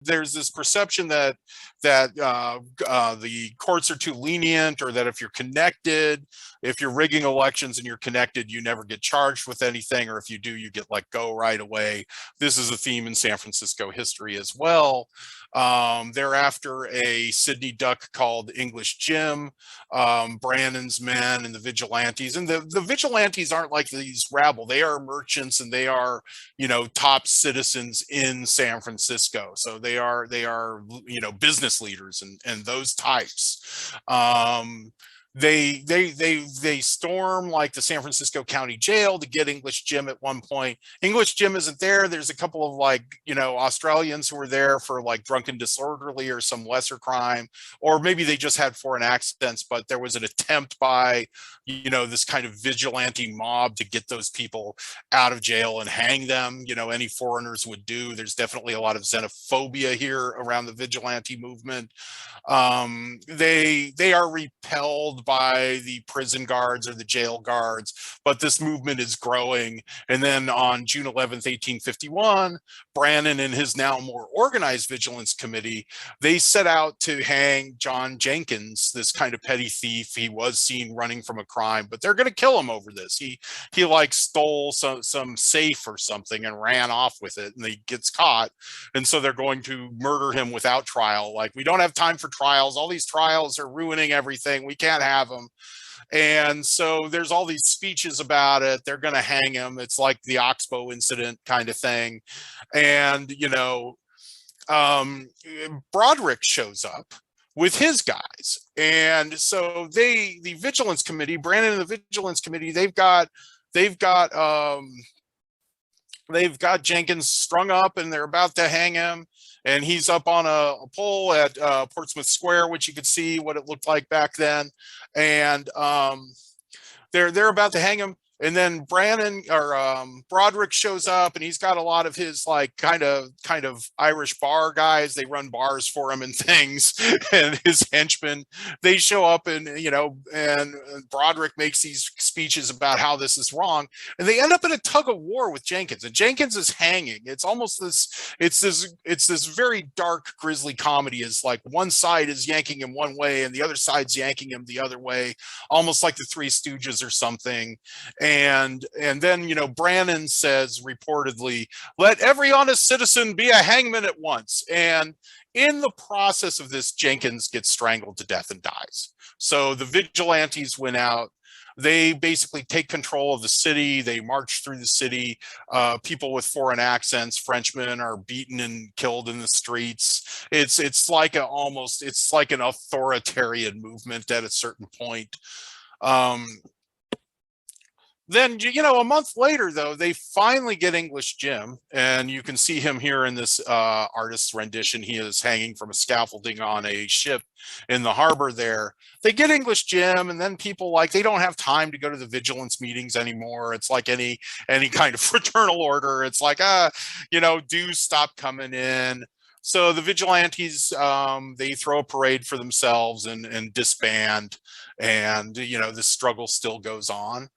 there's this perception that the courts are too lenient, or that if you're rigging elections and you're connected, you never get charged with anything, or if you do, you get let go right away. This is a theme in San Francisco history as well. Thereafter, a Sydney duck called English Jim, Brannon's men, and the Vigilantes. And the Vigilantes aren't like these rabble; they are merchants, and they are, top citizens in San Francisco. So they are business leaders and those types. They storm like the San Francisco County Jail to get English Jim at one point. English Jim isn't there. There's a couple of Australians who were there for like drunken disorderly or some lesser crime, or maybe they just had foreign accents, but there was an attempt by this kind of vigilante mob to get those people out of jail and hang them. Any foreigners would do. There's definitely a lot of xenophobia here around the vigilante movement. They are repelled by the prison guards or the jail guards, but this movement is growing. And then on June 11th, 1851, Brannon and his now more organized vigilance committee, they set out to hang John Jenkins, this kind of petty thief. He was seen running from a crime, but they're going to kill him over this. He like stole some safe or something and ran off with it, and he gets caught. And so they're going to murder him without trial. Like, we don't have time for trials. All these trials are ruining everything. We can't have them. And so there's all these speeches about it. They're going to hang him. It's like the Oxbow incident kind of thing. And, Broderick shows up with his guys. And so the Vigilance Committee, Brannon and the Vigilance Committee, they've got Jenkins strung up, and they're about to hang him. And he's up on a pole at Portsmouth Square, which you could see what it looked like back then. And they're about to hang him. And then Broderick shows up, and he's got a lot of his like kind of Irish bar guys. They run bars for him and things, and his henchmen. They show up, and and Broderick makes these speeches about how this is wrong, and they end up in a tug of war with Jenkins. And Jenkins is hanging. It's almost this very dark, grisly comedy. Is like one side is yanking him one way, and the other side's yanking him the other way, almost like the Three Stooges or something. And then Brannon says reportedly, "Let every honest citizen be a hangman at once." And in the process of this, Jenkins gets strangled to death and dies. So the vigilantes went out. They basically take control of the city. They march through the city. People with foreign accents, Frenchmen, are beaten and killed in the streets. It's like an authoritarian movement at a certain point. Then, a month later, though, they finally get English Jim, and you can see him here in this artist's rendition. He is hanging from a scaffolding on a ship in the harbor there. They get English Jim, and then people they don't have time to go to the vigilance meetings anymore. It's like any kind of fraternal order. It's like, dues stop coming in. So the vigilantes, they throw a parade for themselves and disband, and the struggle still goes on.